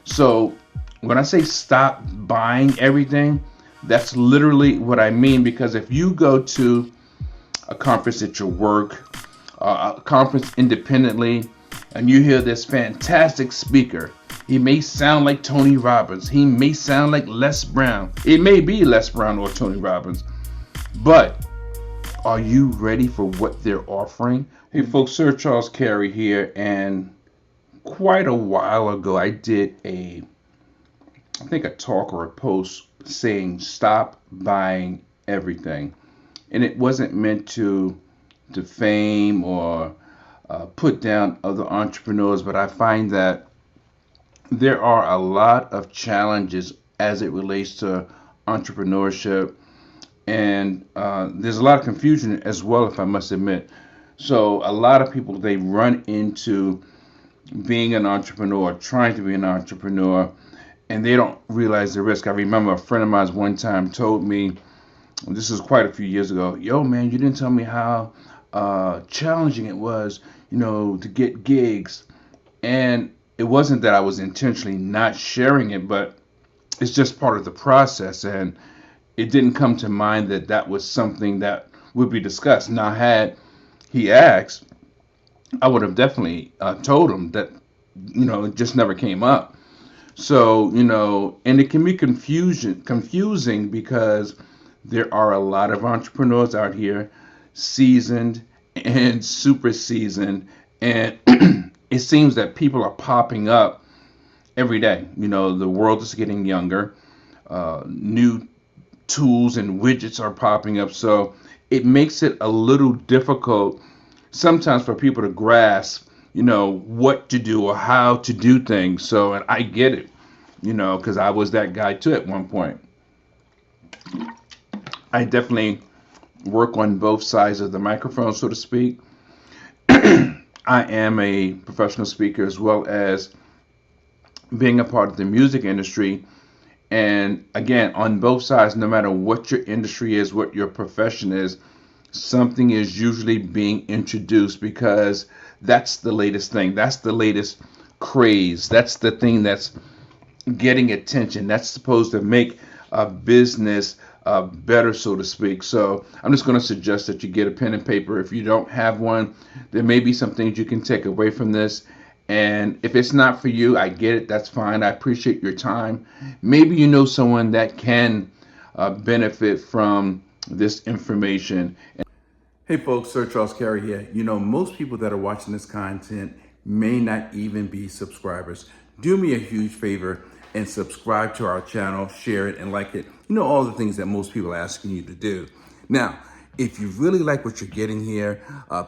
So when I say stop buying everything, that's literally what I mean. Because if you go to a conference at your work, a conference independently, and you hear this fantastic speaker, he may sound like Tony Robbins, he may sound like Les Brown, it may be Les Brown or Tony Robbins, but are you ready for what they're offering? Hey folks, Sir Charles Carey here, and quite a while ago I did I think a talk or a post saying stop buying everything. And it wasn't meant to defame or put down other entrepreneurs, but I find that there are a lot of challenges as it relates to entrepreneurship, and there's a lot of confusion as well, if I must admit. So a lot of people, they run into being an entrepreneur, trying to be an entrepreneur, and they don't realize the risk. I remember a friend of mine one time told me, this is quite a few years ago, yo man, you didn't tell me how challenging it was, to get gigs. And it wasn't that I was intentionally not sharing it, but it's just part of the process. And it didn't come to mind that that was something that would be discussed. Now, had he asked, I would have definitely told him that, it just never came up. So, and it can be confusing because there are a lot of entrepreneurs out here, seasoned and super seasoned, and it seems that people are popping up every day. The world is getting younger. New tools and widgets are popping up, so it makes it a little difficult sometimes for people to grasp, what to do or how to do things. So, and I get it, because I was that guy too at one point. I definitely work on both sides of the microphone, so to speak. I am a professional speaker as well as being a part of the music industry. And again, on both sides, no matter what your industry is, what your profession is, something is usually being introduced because that's the latest thing. That's the latest craze. That's the thing that's getting attention. That's supposed to make a business better, so to speak. So I'm just going to suggest that you get a pen and paper. If you don't have one, there may be some things you can take away from this. And if it's not for you, I get it. That's fine. I appreciate your time. Maybe you know someone that can benefit from this information. Hey folks, Sir Charles Carey here. Most people that are watching this content may not even be subscribers. Do me a huge favor and subscribe to our channel, share it and like it. All the things that most people are asking you to do. Now, if you really like what you're getting here,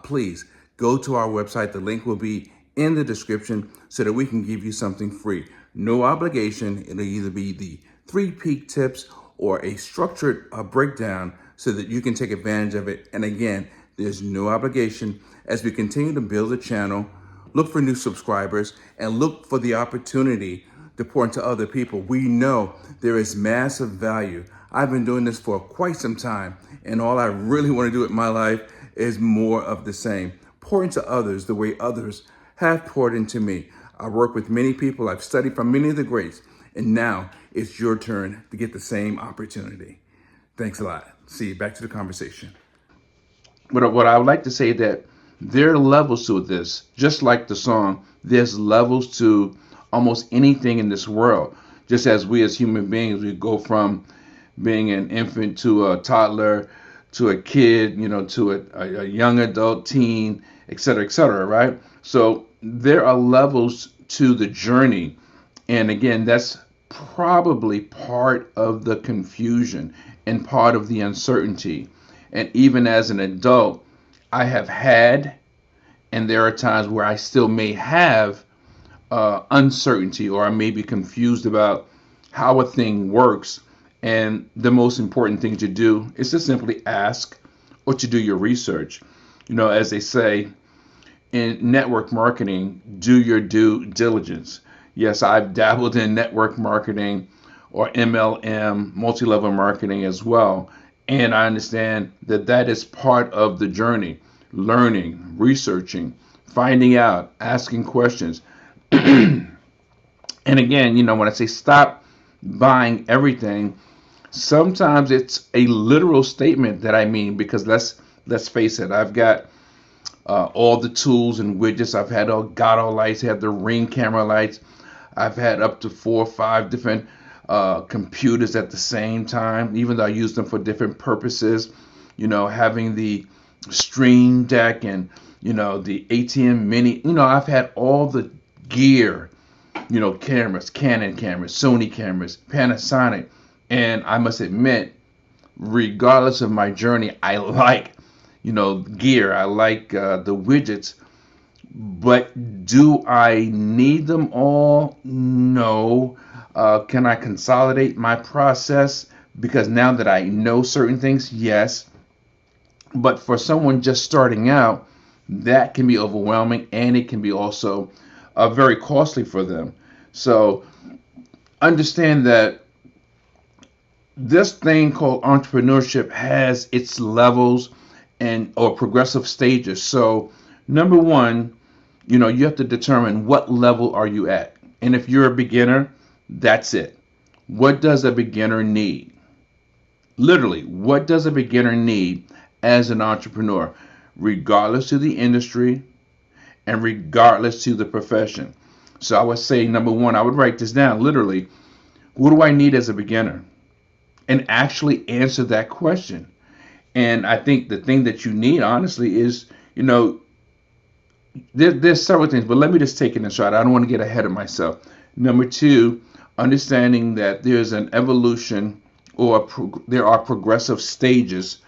please go to our website. The link will be in the description so that we can give you something free. No obligation. It'll either be the 3 peak tips or a structured breakdown so that you can take advantage of it. And again, there's no obligation. As we continue to build the channel, look for new subscribers and look for the opportunity to pour into other people. We know there is massive value. I've been doing this for quite some time, and all I really want to do in my life is more of the same. Pour into others the way others have poured into me. I work with many people. I've studied from many of the greats, and now it's your turn to get the same opportunity. Thanks a lot. See you. Back to the conversation. But what I would like to say that there are levels to this. Just like the song, there's levels to almost anything in this world. Just as we as human beings, we go from being an infant to a toddler to a kid, to a young adult, teen, et cetera, right? So there are levels to the journey. And again, that's probably part of the confusion and part of the uncertainty. And even as an adult, I have had, and there are times where I still may have uncertainty, or I may be confused about how a thing works. And the most important thing to do is to simply ask or to do your research. As they say in network marketing, do your due diligence. Yes, I've dabbled in network marketing or MLM, multi-level marketing as well. And I understand that that is part of the journey. Learning, researching, finding out, asking questions. And And again, when I say stop buying everything, sometimes it's a literal statement that I mean, because let's face it, I've got all the tools and widgets. I've had all lights, had the Ring camera lights. I've had up to 4 or 5 different computers at the same time, even though I use them for different purposes. Having the Stream Deck and the ATM Mini. I've had all the gear. Cameras, Canon cameras, Sony cameras, Panasonic, and I must admit, regardless of my journey, I like gear. I like the widgets, but do I need them all? No. Can I consolidate my process? Because now that I know certain things, yes. But for someone just starting out, that can be overwhelming, and it can be also very costly for them. So understand that this thing called entrepreneurship has its levels and or progressive stages. So number one, you have to determine what level are you at. And if you're a beginner, that's it. What does a beginner need? Literally, what does a beginner need as an entrepreneur, regardless to the industry and regardless to the profession? So I would say, number one, I would write this down literally. What do I need as a beginner? And actually answer that question. And I think the thing that you need, honestly, is, there's several things, but let me just take it in stride. I don't want to get ahead of myself. Number two, understanding that there's an evolution or there are progressive stages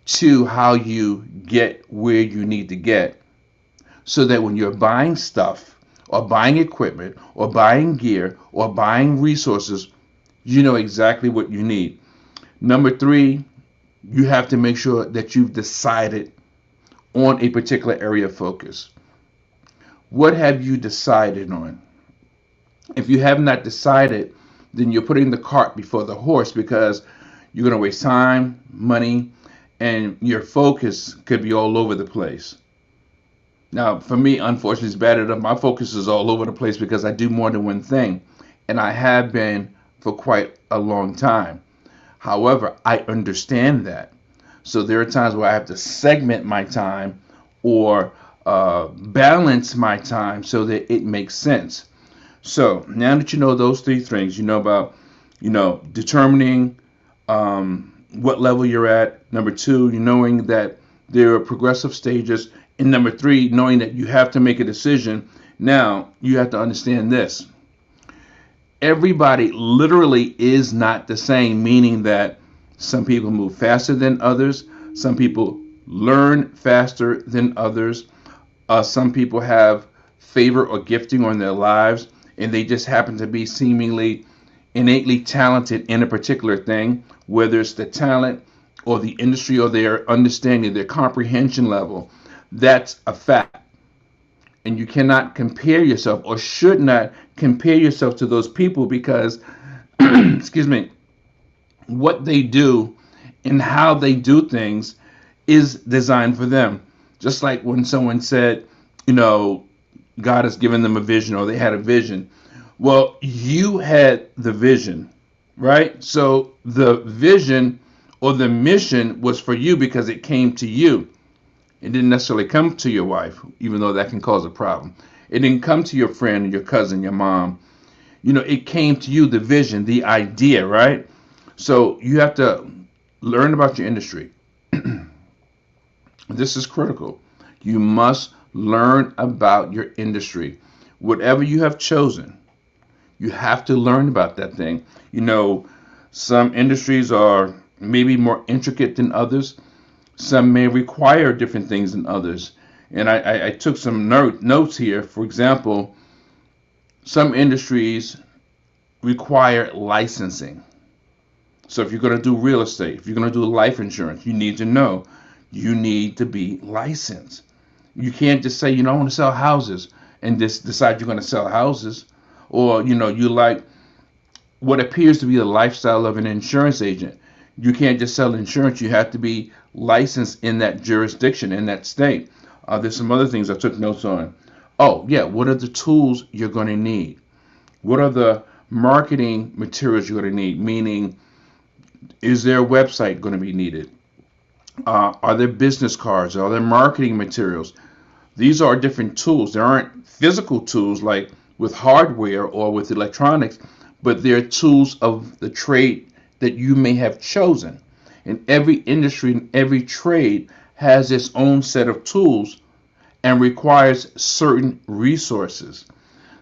to how you get where you need to get, so that when you're buying stuff or buying equipment or buying gear or buying resources, you know exactly what you need. Number three, you have to make sure that you've decided on a particular area of focus. What have you decided on? If you have not decided, then you're putting the cart before the horse, because you're going to waste time, money, and your focus could be all over the place. Now, for me, unfortunately, it's bad enough. My focus is all over the place because I do more than one thing, and I have been for quite a long time. However, I understand that. So there are times where I have to segment my time or balance my time so that it makes sense. So now that you know those three things, you know about, determining what level you're at. Number two, you knowing that there are progressive stages. And number three, knowing that you have to make a decision. Now, you have to understand this. Everybody literally is not the same, meaning that some people move faster than others. Some people learn faster than others. Some people have favor or gifting on their lives, and they just happen to be seemingly innately talented in a particular thing, whether it's the talent or the industry or their understanding, their comprehension level. That's a fact. And you cannot compare yourself, or should not compare yourself, to those people, because excuse me, what they do and how they do things is designed for them. Just like when someone said, God has given them a vision, or they had a vision. Well, you had the vision, right? So the vision or the mission was for you because it came to you. It didn't necessarily come to your wife, even though that can cause a problem. It didn't come to your friend, your cousin, your mom. It came to you, the vision, the idea, right? So you have to learn about your industry. This is critical. You must learn about your industry. Whatever you have chosen, you have to learn about that thing. Some industries are maybe more intricate than others. Some may require different things than others. And I took some notes here. For example, some industries require licensing. So if you're going to do real estate, if you're going to do life insurance, you need to know you need to be licensed. You can't just say, I want to sell houses, and just decide you're going to sell houses. Or, you like what appears to be the lifestyle of an insurance agent. You can't just sell insurance. You have to be licensed in that jurisdiction, in that state. There's some other things I took notes on. Oh, yeah, what are the tools you're going to need? What are the marketing materials you're going to need? Meaning, is their website going to be needed? Are there business cards? Are there marketing materials? These are different tools. There aren't physical tools like with hardware or with electronics, but they're tools of the trade that you may have chosen. And every industry and every trade has its own set of tools and requires certain resources.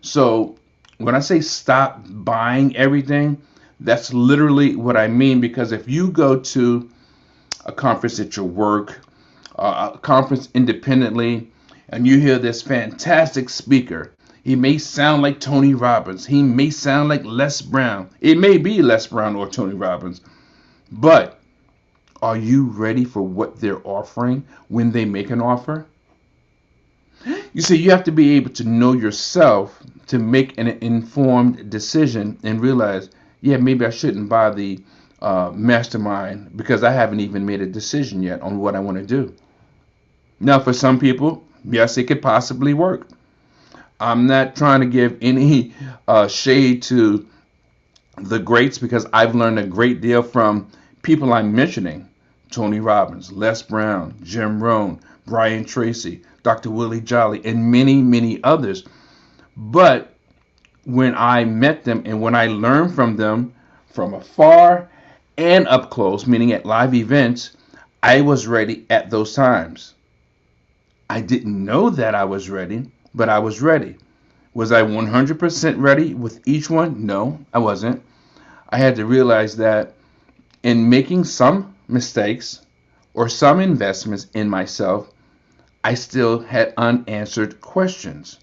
So when I say stop buying everything, that's literally what I mean. Because if you go to a conference at your work, a conference independently, and you hear this fantastic speaker, he may sound like Tony Robbins, he may sound like Les Brown, it may be Les Brown or Tony Robbins, but are you ready for what they're offering when they make an offer? You see, you have to be able to know yourself to make an informed decision and realize, yeah, maybe I shouldn't buy the mastermind because I haven't even made a decision yet on what I want to do. Now, for some people, yes, it could possibly work. I'm not trying to give any shade to the greats because I've learned a great deal from people I'm mentioning: Tony Robbins, Les Brown, Jim Rohn, Brian Tracy, Dr. Willie Jolly, and many, many others. But when I met them and when I learned from them from afar and up close, meaning at live events, I was ready at those times. I didn't know that I was ready, but I was ready. Was I 100% ready with each one? No, I wasn't. I had to realize that in making some mistakes or some investments in myself, I still had unanswered questions.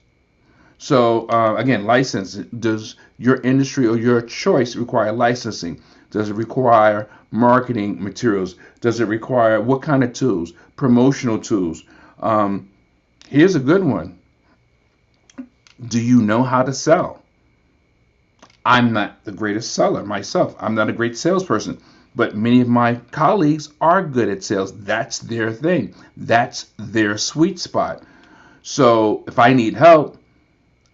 So again, license. Does your industry or your choice require licensing? Does it require marketing materials? Does it require what kind of tools? Promotional tools. Here's a good one. Do you know how to sell? I'm not the greatest seller myself. I'm not a great salesperson, but many of my colleagues are good at sales. That's their thing. That's their sweet spot. So if I need help,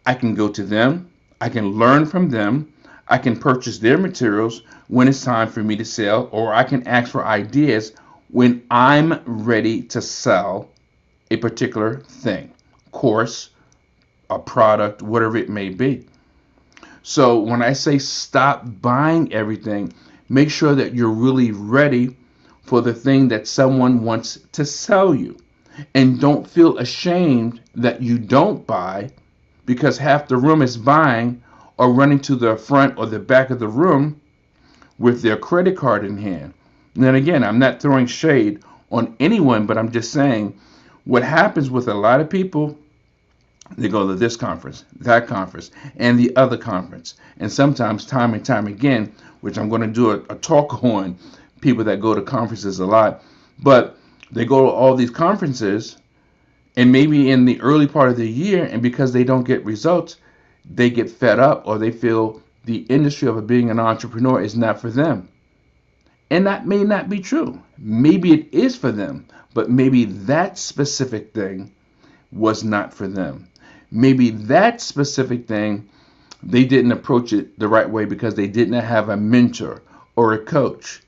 I can go to them. I can learn from them. I can purchase their materials when it's time for me to sell, or I can ask for ideas when I'm ready to sell a particular thing, course, a product, whatever it may be. So when I say stop buying everything, make sure that you're really ready for the thing that someone wants to sell you. And don't feel ashamed that you don't buy because half the room is buying or running to the front or the back of the room with their credit card in hand. And then again, I'm not throwing shade on anyone, but I'm just saying what happens with a lot of people, they go to this conference, that conference, and the other conference. And sometimes, time and time again, which I'm going to do a talk on people that go to conferences a lot, but they go to all these conferences, and maybe in the early part of the year, and because they don't get results, they get fed up or they feel the industry of being an entrepreneur is not for them. And that may not be true. Maybe it is for them, but maybe that specific thing was not for them. Maybe that specific thing, they didn't approach it the right way because they didn't have a mentor or a coach.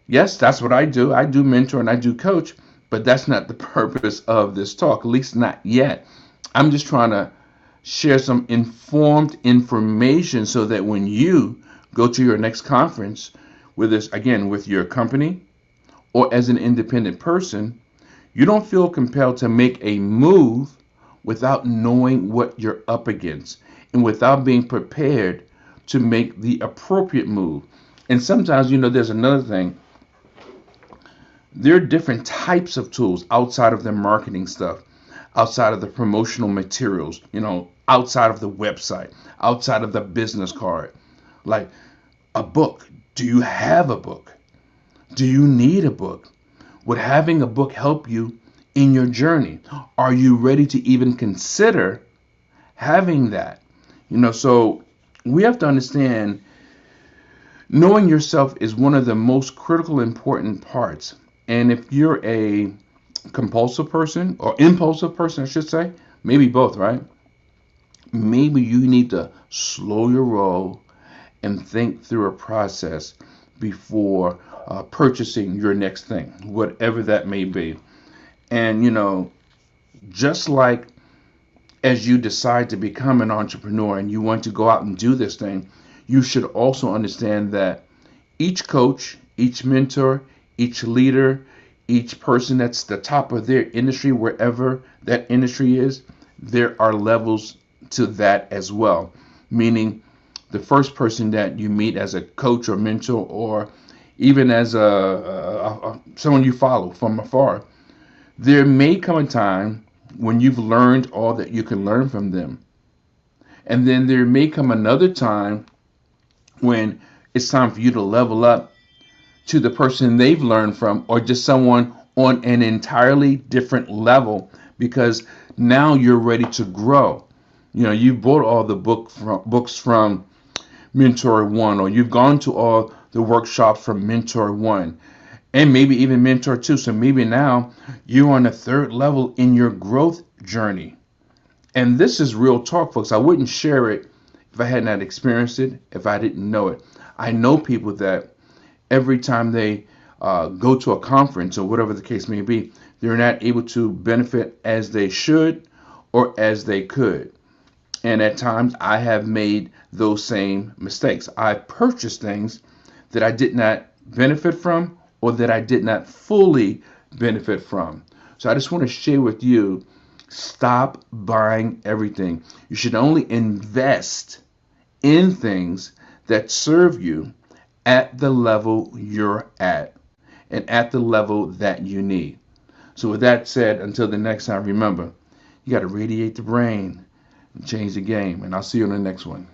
Yes, that's what I do. I do mentor and I do coach, but that's not the purpose of this talk, at least not yet. I'm just trying to share some informed information so that when you go to your next conference, with this, again, with your company or as an independent person, you don't feel compelled to make a move without knowing what you're up against and without being prepared to make the appropriate move. And sometimes, there's another thing. There are different types of tools outside of the marketing stuff, outside of the promotional materials, outside of the website, outside of the business card. Like a book. Do you have a book? Do you need a book? Would having a book help you in your journey? Are you ready to even consider having that? So we have to understand knowing yourself is one of the most critical, important parts. And if you're a compulsive person or impulsive person, I should say, maybe both, right? maybe you need to slow your roll and think through a process before purchasing your next thing, whatever that may be. And, just like as you decide to become an entrepreneur and you want to go out and do this thing, you should also understand that each coach, each mentor, each leader, each person that's the top of their industry, wherever that industry is, there are levels to that as well. Meaning, the first person that you meet as a coach or mentor, or even as someone you follow from afar, there may come a time when you've learned all that you can learn from them. And then there may come another time when it's time for you to level up to the person they've learned from, or just someone on an entirely different level, because now you're ready to grow. You bought all the books from Mentor One, or you've gone to all the workshops from Mentor One, and maybe even Mentor Two. So maybe now you're on a third level in your growth journey. And this is real talk, folks. I wouldn't share it if I had not experienced it, if I didn't know it. I know people that every time they go to a conference or whatever the case may be, they're not able to benefit as they should or as they could. And at times I have made those same mistakes. I purchased things that I did not benefit from, or that I did not fully benefit from. So I just want to share with you, stop buying everything. You should only invest in things that serve you at the level you're at and at the level that you need. So with that said, until the next time, remember, you got to radiate the brain and change the game. And I'll see you on the next one.